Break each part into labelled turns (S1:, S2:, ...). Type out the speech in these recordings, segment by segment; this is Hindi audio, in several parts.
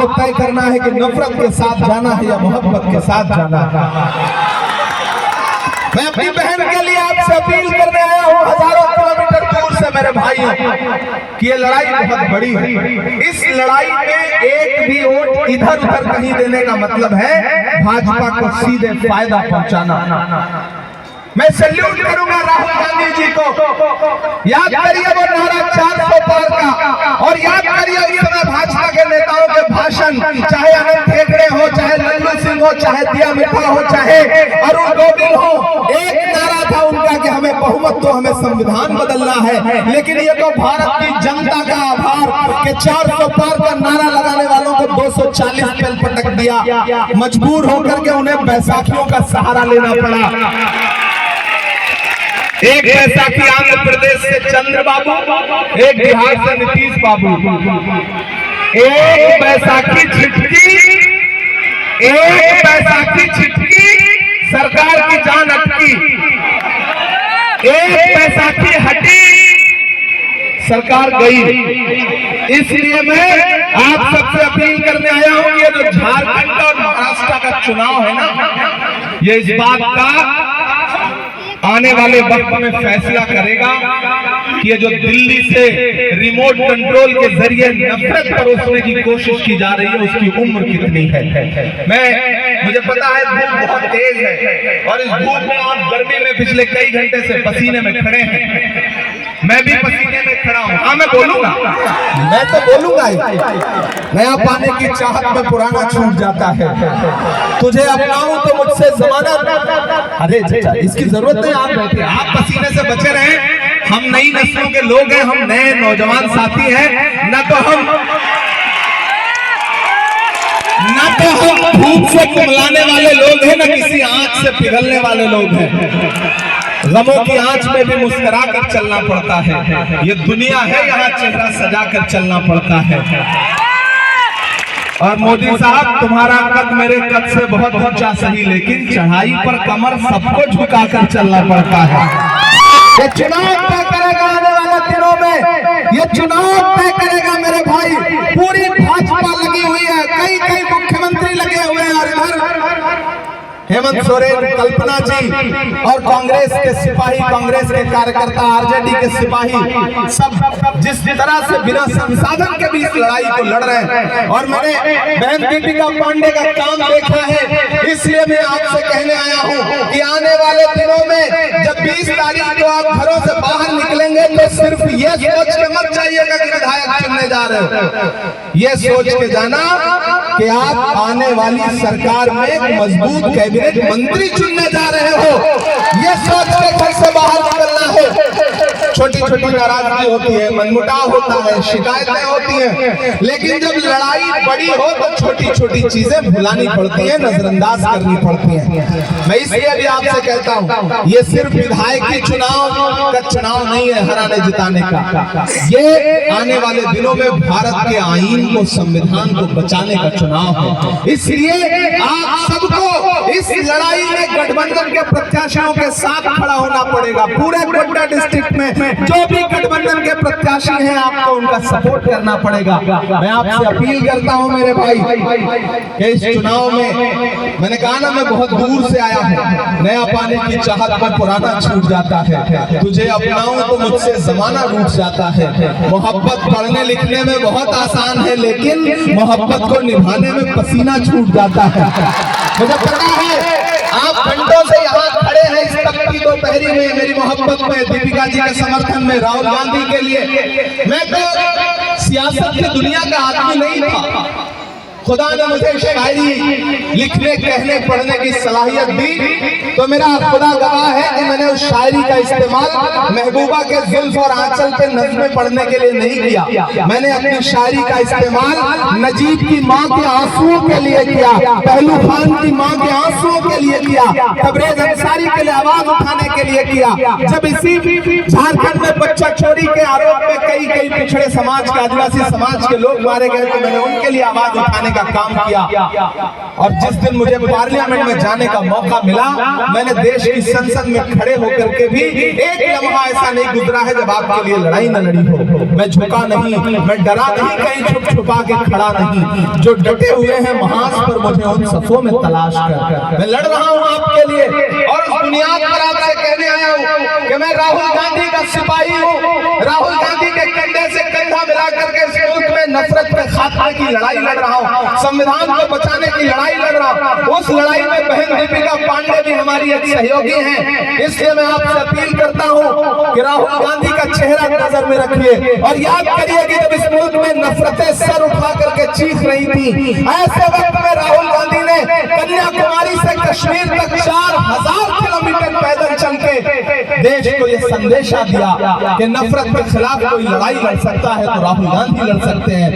S1: आपको तय करना है कि नफरत के साथ जाना है या मोहब्बत के साथ जाना है। मैं अपनी बहन के लिए आपसे अपील करने आया हूँ हजारों किलोमीटर दूर से मेरे भाइयों कि ये लड़ाई बहुत बड़ी है। इस लड़ाई में एक भी वोट इधर उधर कहीं देने का मतलब है भाजपा को सीधे फायदा पहुंचाना। मैं सैल्यूट करूंगा राहुल गांधी जी को। याद करिए वो नारा 400 पार का, और याद करिए उस समय भाजपा के नेताओं के भाषण, चाहे अनंत हेगड़े हो, चाहे लल्लू सिंह हो, चाहे दिया मित्रा हो, चाहे अरुण गोविल हो, एक नारा था उनका कि हमें बहुमत दो, हमें संविधान बदलना है। लेकिन ये तो भारत की जनता का आभार कि 400 पार का नारा लगाने वालों को 240 पे पटक दिया। मजबूर होकर के उन्हें बैसाखियों का सहारा लेना पड़ा। एक बैसाखी आंध्र प्रदेश से चंद्रबाबू, एक बिहार से नीतीश बाबू। एक बैसाखी छिटकी, एक बैसाखी छिटकी, सरकार की जान अटकी। एक बैसाखी हटी, सरकार गई। इसलिए मैं आप सबसे अपील करने आया हूं, ये जो झारखंड और महाराष्ट्र का चुनाव है ना, ये इस बात का आने वाले वक्त में फैसला करेगा कि ये जो दिल्ली से रिमोट कंट्रोल के जरिए नफरत परोसने की कोशिश की जा रही है उसकी उम्र कितनी है। मुझे पता है धूप बहुत तेज है और इस धूप में आप गर्मी में पिछले कई घंटे से पसीने में खड़े हैं। मैं भी पसीने में खड़ा हूँ। हाँ, मैं बोलूंगा, मैं तो बोलूंगा ही। नया पाने की चाहत में पुराना छूट जाता है। तुझे अपनाऊं तो मुझसे जमाना, अरे इसकी जरूरत नहीं। आप बैठे, आप पसीने से बचे रहे। हम नई नस्लों के लोग हैं, हम नए नौजवान साथी हैं। न तो हम धूप से कुमलाने वाले लोग हैं, न किसी आंच से पिघलने वाले लोग हैं। गमों की आंच में भी मुस्कुरा कर चलना पड़ता है। ये दुनिया है, यहाँ चेहरा सजा कर चलना पड़ता है। और मोदी साहब, तुम्हारा कद मेरे कद से बहुत ऊंचा सही, लेकिन चढ़ाई पर कमर सबको झुकाकर चलना पड़ता है। ये चुनाव तय करेगा आने वाले दिनों में, ये चुनाव तय करेगा मेरे भाई। पूरी भाजपा लगी हुई है, कई कई मुख्यमंत्री लगे हुए हैं, और इधर हेमंत सोरेन, कल्पना जी और कांग्रेस के सिपाही, कांग्रेस के कार्यकर्ता, आरजेडी के सिपाही, सब जिस तरह से बिना संसाधन के भी इस लड़ाई को लड़ रहे हैं। और मैंने बहन दीपिका पांडे का काम देखा है, इसलिए मैं आपसे कहने आया हूं कि आने वाले दिनों में जब 20 तारीख को आप घरों से बाहर निकलेंगे तो सिर्फ ये सोच के मत जाइएगा कि विधायक चुनने जा रहे हो। ये सोच के जाना कि आप आने वाली सरकार में एक मजबूत कैबिनेट मंत्री चुनने जा रहे हो। ये सोच के घर से बाहर निकलना है। छोटी छोटी नाराजगी होती है, मनमुटाव होता है, शिकायतें होती हैं, लेकिन जब लड़ाई बड़ी हो तो छोटी छोटी चीजें भुलानी पड़ती हैं, नजरअंदाज करनी पड़ती हैं। मैं इसलिए भी आपसे कहता हूं, ये सिर्फ विधायकी चुनाव का चुनाव नहीं है हराने जिताने का। ये आने वाले दिनों में भारत के आईन को, संविधान को बचाने का चुनाव है। इसलिए आप सबको इस लड़ाई में गठबंधन के प्रत्याशियों के साथ खड़ा होना पड़ेगा। पूरे गोड्डा डिस्ट्रिक्ट में जो भी गठबंधन के प्रत्याशी हैं, आपको उनका सपोर्ट करना पड़ेगा। मैं आपसे अपील करता हूं मेरे भाई कि इस चुनाव में, मैंने कहा ना, मैं बहुत दूर से आया हूं। नया पाने की चाहत में पुराना छूट जाता है। तुझे अपनाऊं तो मुझसे जमाना रूठ जाता है। मोहब्बत पढ़ने लिखने में बहुत आसान है, लेकिन मोहब्बत को निभाने में पसीना छूट जाता है। मुझे पता है आप घंटों से यहाँ खड़े हैं इस तपती दोपहरी में, मेरी मोहब्बत में, दीपिका जी के समर्थन में, राहुल गांधी के लिए। मैं तो सियासत की दुनिया का आदमी नहीं था। खुदा ने मुझे शायरी लिखने, कहने, पढ़ने की सलाहियत दी, तो मेरा खुदा गवाह है कि मैंने उस शायरी का इस्तेमाल महबूबा के जुल्फ और आंचल पे नज़्में पढ़ने के लिए नहीं किया। मैंने अपनी शायरी का इस्तेमाल नजीब की माँ के आंसुओं के लिए किया, पहलू खान की माँ के आंसुओं के लिए किया, तबरेज अंसारी के लिए आवाज उठाने के लिए किया। जब इसी झारखंड में बच्चा चोरी के आरोप में कई पिछड़े समाज के, आदिवासी समाज के लोग मारे गए, तो मैंने उनके लिए आवाज उठाने का काम किया। और जिस दिन मुझे पार्लियामेंट में जाने का मौका मिला, मैंने देश की संसद में खड़े होकर के भी एक लम्हा ऐसा नहीं गुजरा है जब आपके लिए लड़ाई न लड़ी हो। मैं झुका नहीं, मैं डरा नहीं, कहीं छुप छुपा के खड़ा नहीं। जो डटे हुए हैं महाज पर मुझे उन सफों में तलाश कर, मैं लड़ रहा हूँ आपके लिए। और उस बुनियाद पर आपसे कहने आया हूँ कि मैं राहुल गांधी का सिपाही हूँ। राहुल गांधी के कंधे से कंधा मिला करके इस मुल्क में नफरत के खात्मे की लड़ाई लड़ रहा हूँ, संविधान को बचाने की लड़ाई लड़ रहा हूँ। उस लड़ाई में बहन दीपिका पांडे भी हमारी एक सहयोगी हैं। इसलिए मैं आपसे अपील करता हूँ कि राहुल गांधी का चेहरा नजर में रखिए और याद करिए कि जब इस मुल्क में नफरतें सर उठा करके चीख रही थी, ऐसे वक्त में राहुल गांधी ने कन्याकुमारी से कश्मीर तक 4000 किलोमीटर पैदल चल के देश को यह संदेशा दिया कि नफरत के खिलाफ कोई लड़ाई लड़ सकता है तो राहुल गांधी लड़ सकते हैं।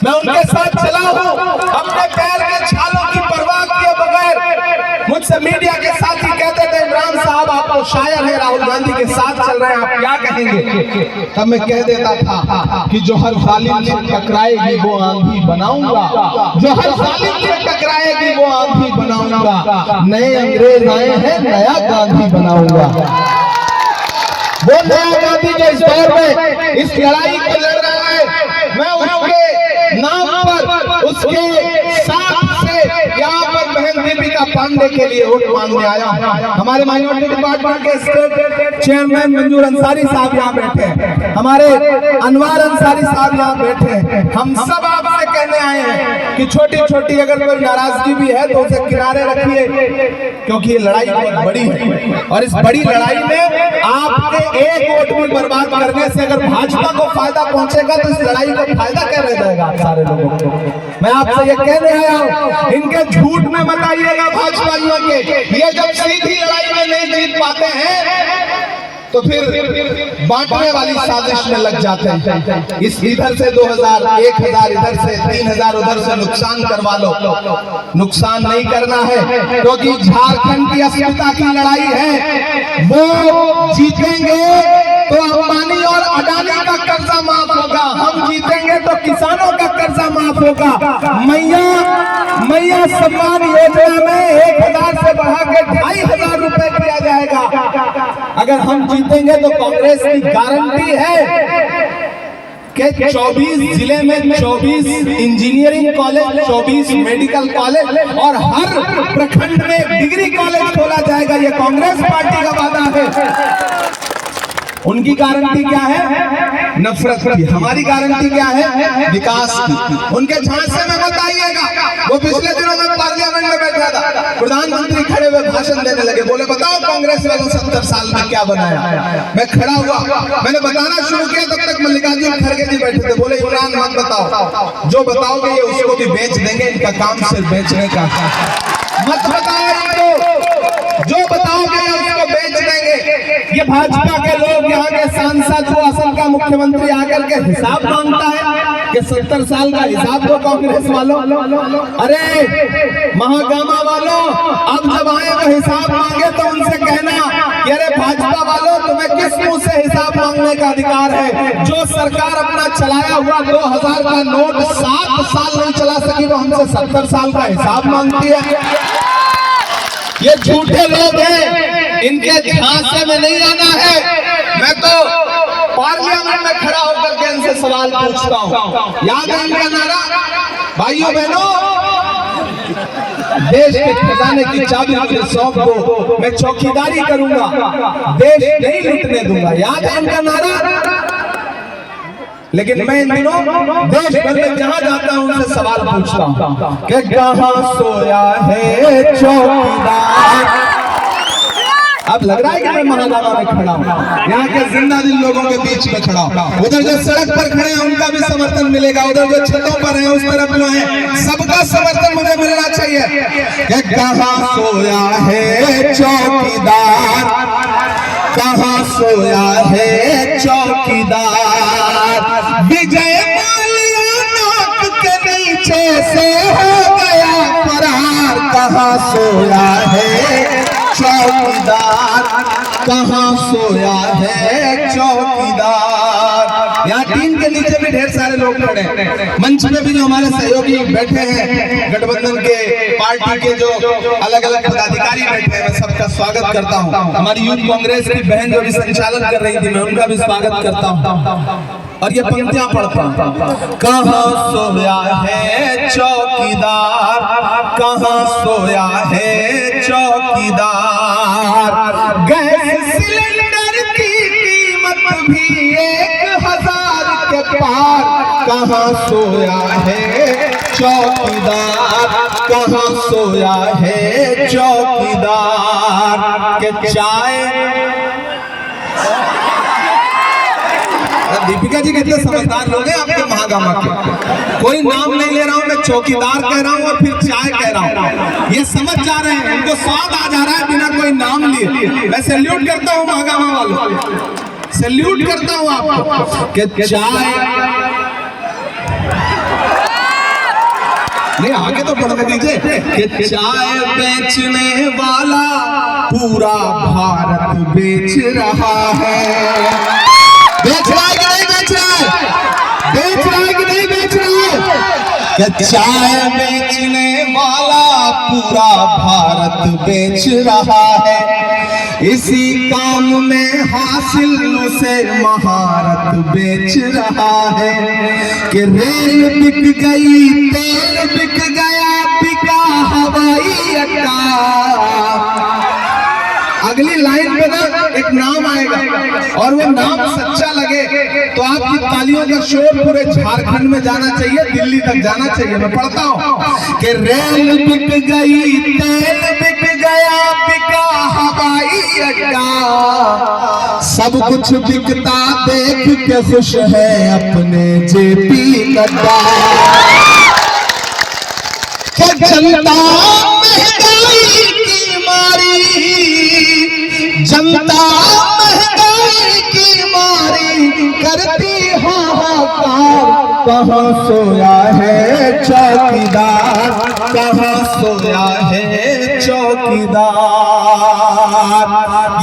S1: मैं उनके साथ चला हूँ, अपने पैर के छालों की परवाह किए बगैर। मुझसे मीडिया के साथी कहते थे इमरान साहब आप तो शायर हैं, राहुल गांधी के साथ चल रहे हैं, आप क्या कहेंगे? तब मैं कह देता था कि जो हर जालिम से टकराएगी वो आंधी बनाऊंगा, जो हर जालिम से टकराएगी वो आंधी बनाऊंगा। नए अंग्रेज आए हैं, नया गांधी बनाऊंगा। वो नया गांधी जो इस दौर में इस लड़ाई को लड़ रहा है, मैं उसके नाम पर, उसके साथ से यहाँ पर बहन दीपिका पांडे के लिए वोट मांगने आया हूँ। हमारे माइनॉरिटी डिपार्टमेंट के स्टेट चेयरमैन मंजूर अंसारी साहब यहाँ बैठे हैं, हमारे अनवार अंसारी साहब यहाँ बैठे हैं। हम सब आपसे कहने आए हैं कि छोटी छोटी अगर कोई नाराजगी भी है तो उसे किनारे रखिए, क्योंकि ये लड़ाई बहुत बड़ी है। और इस बड़ी लड़ाई में आपके एक वोट भी बर्बाद करने से अगर भाजपा को फायदा पहुंचेगा तो इस लड़ाई को फायदा क्या रह जाएगा आप सारे लोगों को। मैं आपसे ये कहने आया हूँ, इनके झूठ में मत आइएगा भाजपाइयों के। ये जब सीधी लड़ाई में नहीं जीत पाते हैं तो फिर बांटने वाली साजिश में लग जाते हैं। इस इधर से 2000, 1000 इधर से, 3000 उधर से नुकसान करवा लो। नुकसान नहीं करना है, क्योंकि झारखंड की अस्मिता की लड़ाई है। वो जीतेंगे तो अंबानी और अडानी का कर्जा माफ होगा, हम जीतेंगे तो किसानों का कर्जा माफ होगा। मैया सम्मान योजना में 1000 से बढ़ा के 2500 रुपए दिया जाएगा। अगर हम जीतेंगे तो कांग्रेस की गारंटी है कि 24 जिले में 24 इंजीनियरिंग कॉलेज, 24 मेडिकल कॉलेज और हर प्रखंड में डिग्री कॉलेज खोला जाएगा। ये कांग्रेस पार्टी का वादा है। उनकी गारंटी क्या है? नफरत की। हमारी गारंटी क्या है? विकास की। उनके झांसे में मत आइएगा। वो पिछले दिनों में पार्लियामेंट में बैठा था, प्रधानमंत्री खड़े हुए भाषण देने लगे, बोले बताओ कांग्रेस वालों 70 साल में क्या बनाया। मैं खड़ा हुआ, मैंने बताना शुरू किया, तब तक मल्लिकार्जुन खड़गे जी बैठे थे, बोले इमरान मत बताओ, जो बताओगे ये उसको भी बेच देंगे, इनका काम सिर्फ बेचने का। मत बताओ इनको, जो बताओगे उसको बेच देंगे। ये भाजपा के लोग, यहाँ के सांसद को असम का मुख्यमंत्री आकर के हिसाब मांगता है कि 70 साल का हिसाब दो कांग्रेस वालों। अरे महागामा वालों, अब जब आए वो हिसाब मांगे तो उनसे कहना कि अरे भाजपा वालों तुम्हें किस मुंह से हिसाब मांगने का अधिकार है? जो सरकार अपना चलाया हुआ 2000 का नोट 7 साल नहीं चला सकी वो हमसे 70 साल का हिसाब मांगती है। ये झूठे लोग हैं, इनके झांसे में नहीं आना है। मैं तो पार्लियामेंट में खड़ा होकर के इनसे सवाल पूछता हूँ। याद है इनका नारा? भाइयों बहनों, देश के खजाने की चाबी मुझे सौंप दो, मैं चौकीदारी करूंगा, देश नहीं लूटने दूंगा। याद है इनका नारा? लेकिन मैं इन दिनों देश भर में जहां जाता हूं उनसे सवाल पूछता हूं कि कहां सोया है चौकीदार। अब लग रहा है कि मैं महागामा में खड़ा हूँ, यहाँ के जिंदा दिल लोगों के बीच में खड़ा हूँ। उधर जो सड़क पर खड़े हैं उनका भी समर्थन मिलेगा, उधर जो छतों पर हैं उस तरफ जो है सबका समर्थन मुझे मिलना चाहिए। कि कहां सोया है चौकीदार, कहां सोया है चौकीदार, विजय माल्या नाक के नीचे से हो गया फरार। कहां सोया है चौकीदार, कहां सोया है चौकीदार। यहाँ टीम के नीचे भी ढेर सारे लोग खड़े हैं, मंच में भी जो हमारे सहयोगी बैठे हैं, गठबंधन के पार्टी के जो अलग अलग पदाधिकारी बैठे हैं, मैं सबका स्वागत करता हूँ। हमारी यूथ कांग्रेस की बहन जो भी संचालन कर रही थी, मैं उनका भी स्वागत करता हूँ। और ये पंक्तियां पढ़ता हूँ। कहाँ सोया है चौकीदार, कहाँ सोया है चौकीदार, गैस सिलेंडर की कीमत भी 1000 के पार, कहाँ सोया है चौकीदार, कहाँ सोया है चौकीदार के चाय। दीपिका जी कितने समझदार लोग हैं आपके महागामा के। कोई नाम नहीं ले रहा हूं, मैं चौकीदार कह रहा हूं और फिर चाय कह रहा हूं। ये समझ जा रहे हैं, उनको स्वाद आ जा रहा है बिना कोई नाम लिए। मैं सैल्यूट करता हूं महागामा वालों, सैल्यूट करता हूं आपको कि चाय नहीं, आगे तो पढ़ने दीजिए कि चाय बेचने वाला पूरा भारत बेच रहा है। बेच रहा है कि नहीं बेच रहा है? बेच रहा है कि नहीं बेच रहा है? कि चाय बेचने वाला पूरा भारत बेच रहा है। इसी काम में हासिल उसे महारत बेच रहा है। कि रेल बिक गई, तेल बिक गया, बिका हवाई अड्डा। अगली लाइन पे ना एक नाम आएगा और वो नाम सच्चा लगे तो आपकी तालियों का शोर पूरे झारखंड में जाना चाहिए, दिल्ली तक जाना चाहिए। मैं पढ़ता हूँ कि रेल बिक गई, तेल बिक गया, बिका हवाई अड्डा, सब कुछ बिकता देख के खुश है अपने जेपी नड्डा। जनता महंगाई की मारी, जनता महंगाई की मारी करती हाहाकार, कहाँ सोया है चौकीदार, कहाँ सोया है चौकीदार।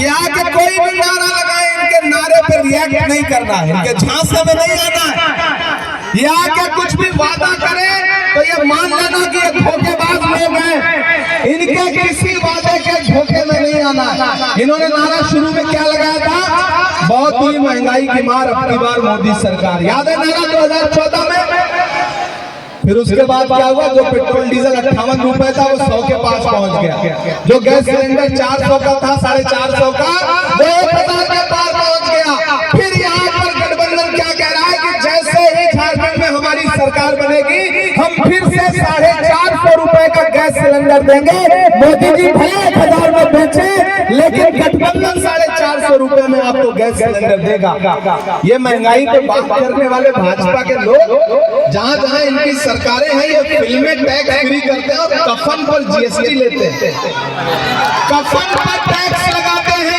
S1: ये आके कोई भी नारा लगाए, इनके नारे पे रिएक्ट नहीं करना है, इनके झांसे में नहीं आना है। ये आके कुछ भी वादा करे तो ये मान लेना कि ये धोखेबाज लोग हैं, इनके किसी वादे के धोखे में नहीं आना। इन्होंने नारा शुरू में क्या लगाया था? बहुत ही महंगाई की मार अब की बार मोदी सरकार। याद है नारा 2014 में? फिर उसके बाद क्या हुआ? जो पेट्रोल डीजल 58 रुपए था वो 100 के पास पहुंच गया। जो गैस सिलेंडर 400 का था, 450 का, वो 1000 के पार पहुंच गया। फिर यहाँ पर गठबंधन क्या कह रहा है कि जैसे ही झारखंड में हमारी सरकार बनेगी हम फिर से 450 रुपए का गैस सिलेंडर देंगे। मोदी जी भले 1000 में बेचे, लेकिन गठबंधन 450 रुपए में आपको गैस सिलेंडर देगा। ये महंगाई पे बात करने वाले भाजपा के लोग जहां जहां इनकी सरकारें हैं, ये फिल्में टैक्स फ्री करते हैं और कफन पर जीएसटी लेते हैं, कफन पर टैक्स लगाते हैं।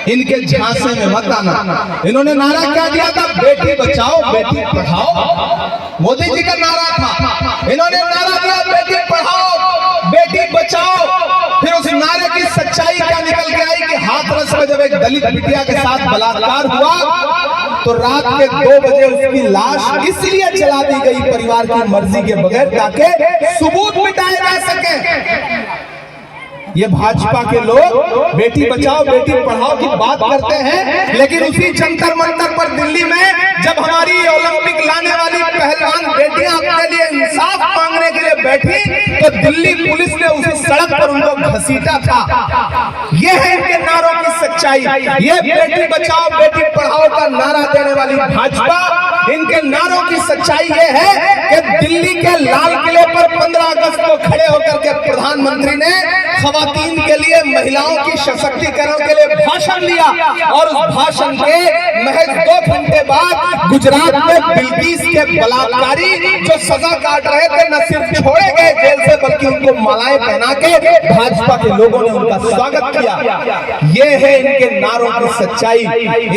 S1: इनके झांसे में मत आना। इन्होंने नारा क्या दिया था? बेटी बचाओ बेटी पढ़ाओ, मोदी जी का नारा था। इन्होंने नारा दिया बेटी पढ़ाओ बेटी बचाओ। फिर उस नारे की सच्चाई क्या निकल के आई कि हाथरस में जब एक दलित बिटिया के साथ बलात्कार हुआ तो रात के 2 बजे उसकी लाश इसलिए जला दी गई परिवार की मर्जी के बगैर ताकि सबूत मिटाए जा सके। ये भाजपा के लोग बेटी बचाओ बेटी पढ़ाओ की बात करते हैं, लेकिन उसी जंतर मंतर पर दिल्ली में जब हमारी ओलंपिक लाने वाली पहलवान बेटियां अपने लिए इंसाफ मांगने के लिए बैठी तो दिल्ली पुलिस ने उसी सड़क पर उनको घसीटा था। ये है इनके नारों की सच्चाई। ये बेटी बचाओ बेटी पढ़ाओ का नारा देने वाली भाजपा, इनके नारों की सच्चाई ये है कि दिल्ली के लाल किले पर 15 अगस्त को खड़े होकर के प्रधानमंत्री ने खवातीन के लिए, महिलाओं की सशक्तिकरण के लिए भाषण दिया और उस भाषण के महज 2 घंटे बाद गुजरात में बिल्किस के बलात्कारी जो सजा काट रहे थे न सिर्फ छोड़े गए जेल से बल्कि उनको मालाएं पहना के भाजपा के लोगों ने उनका स्वागत किया। ये है इनके नारों की सच्चाई।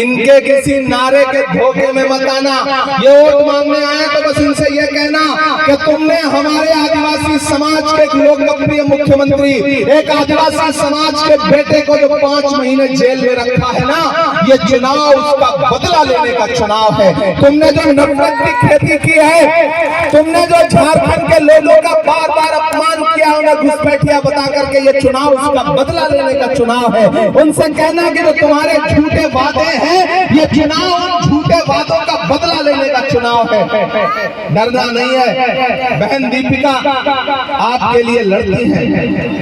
S1: इनके किसी नारे के धोखे में मत आना। ये वोट मांगने आए तो बस इनसे ये कहना कि तुमने हमारे आदिवासी समाज के एक लोकप्रिय मुख्यमंत्री, एक आदिवासी समाज के बेटे को जो 5 महीने जेल में रखा है ना, ये चुनाव उसका बदला लेने का चुनाव है। तुमने जो नफरत की खेती की है, तुमने जो झारखंड के लोगों का बार बार अपमान किया, उन्हें घुसपैठिया बता करके, ये चुनाव उसका बदला लेने का चुनाव है। उनसे कहना कि जो तुम्हारे झूठे वादे हैं, ये चुनाव उन झूठे वादों का बदला लेने का चुनाव है। डरना नहीं है। बहन दीपिका आपके लिए लड़ती है,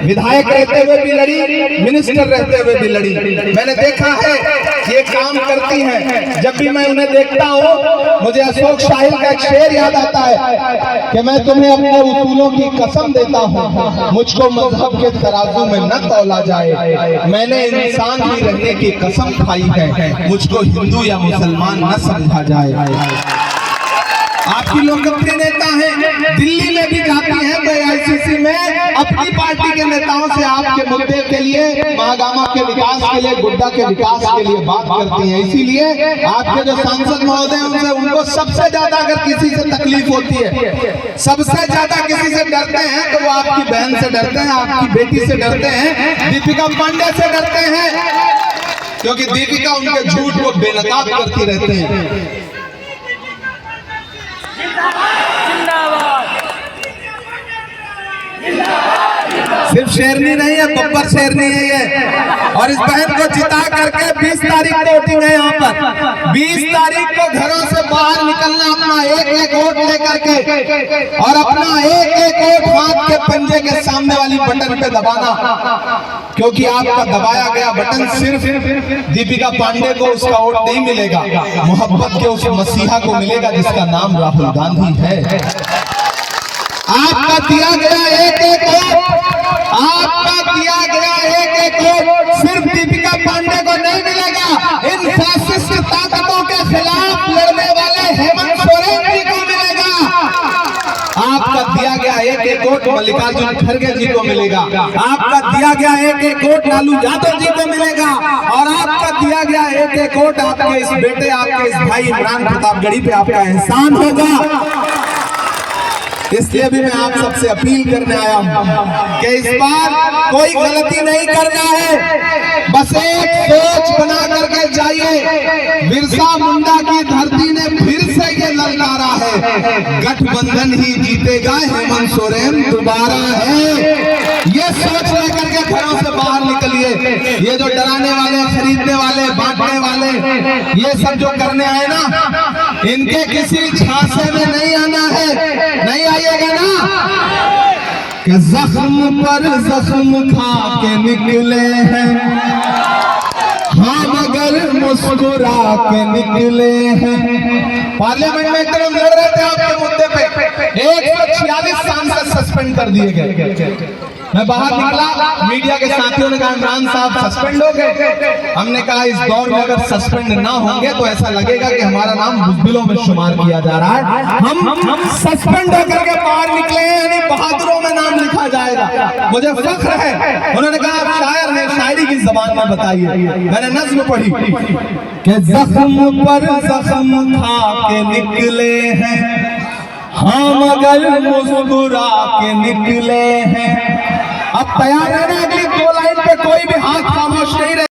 S1: विधायक रहते हुए भी लड़ी, मिनिस्टर रहते हुए भी लड़ी। मैंने देखा है ये काम करती है। जब भी मैं उन्हें देखता हूँ, मुझे अशोक शाहिल का एक शेर याद आता है कि मैं तुम्हें अपने उसूलों की कसम देता हूँ, मुझको मजहब के तराजू में न तौला जाए। मैंने इंसान ही रहने की कसम खाई है, मुझको हिंदू या मुसलमान न समझा जाए। आपकी लोकप्रिय नेता हैं, दिल्ली में भी जाती हैं तो AICC में अपनी पार्टी के नेताओं से आपके मुद्दे के लिए, महागामा के विकास के लिए, गुड्डा के विकास के लिए बात करती हैं। इसीलिए आपके जो सांसद महोदय हैं, उनसे उनको सबसे ज्यादा अगर किसी से तकलीफ होती है, सबसे ज्यादा किसी से डरते हैं तो वो आपकी बहन से डरते हैं, आपकी बेटी से डरते हैं, दीपिका पांडे से डरते हैं, क्योंकि दीपिका उनके झूठ को बेनकाब करती रहते हैं। सिर्फ शेरनी नहीं है, बब्बर शेरनी है ये। और इस बहन को जिता करके 20 तारीख को वोटिंग है यहाँ पर। 20 तारीख को घरों से बाहर निकलना, अपना एक वोट लेकर के, और अपना एक वोट हाथ के पंजे के सामने वाली बटन पे दबाना, क्योंकि आपका दबाया गया बटन सिर्फ दीपिका पांडे को उसका वोट नहीं मिलेगा, मोहब्बत के उस मसीहा को मिलेगा जिसका नाम राहुल गांधी है। आपका दिया गया एक वोट, आपका दिया गया एक वोट सिर्फ दीपिका पांडे को नहीं मिलेगा, इन फैसिस्ट ताकतों के खिलाफ लड़ने वाले हेमंत सोरेन जी को मिलेगा। आपका दिया गया एक वोट मल्लिकार्जुन खड़गे जी को मिलेगा, आपका दिया गया एक वोट लालू यादव जी को मिलेगा, और आपका दिया गया एक वोट आपके इस बेटे, आपके इस भाई इमरान प्रतापगढ़ी पे आपका एहसान होगा। इसलिए भी मैं आप सबसे अपील करने आया हूँ कि इस बार कोई गलती नहीं करना है, बस एक सोच बना करके जाइए। बिरसा मुंडा की धरती ने फिर से ये ललकारा है, गठबंधन ही जीतेगा, हेमंत सोरेन दोबारा है। ये सोच लेकर के घरों से बाहर निकलिए। ये जो डराने वाले, खरीदने वाले, बांटने वाले, ये सब जो करने आए ना, इनके किसी झांसे में नहीं आना है। नहीं आइएगा ना कि जख्म पर जख्म खा के निकले हैं, हम अगर मुस्कुरा के निकले हैं। पार्लियामेंट में एकदम लड़ रहे थे आपके मुद्दे पे, 146 सांसद सस्पेंड कर दिए गए। मैं बाहर निकला, मीडिया के साथियों ने कहा इमरान साहब सस्पेंड हो गए। हमने कहा इस दौर में अगर सस्पेंड ना होंगे तो ऐसा लगेगा कि हमारा नाम बुज़दिलों में शुमार किया जा रहा है। हम सस्पेंड होकर के बाहर निकले, यानी बहादुरों में नाम लिखा जाएगा। मुझे फख्र है। उन्होंने कहा आप शायर हैं, शायरी की ज़बान में बताइए। मैंने नज़्म पढ़ी कि जख्म पर जख्म खा के निकले हैं, हम अगर मुस्कुरा के निकले हैं। अब तैयार रहना, अगली 2 लाइन पे कोई भी हाथ खामोश नहीं रहे।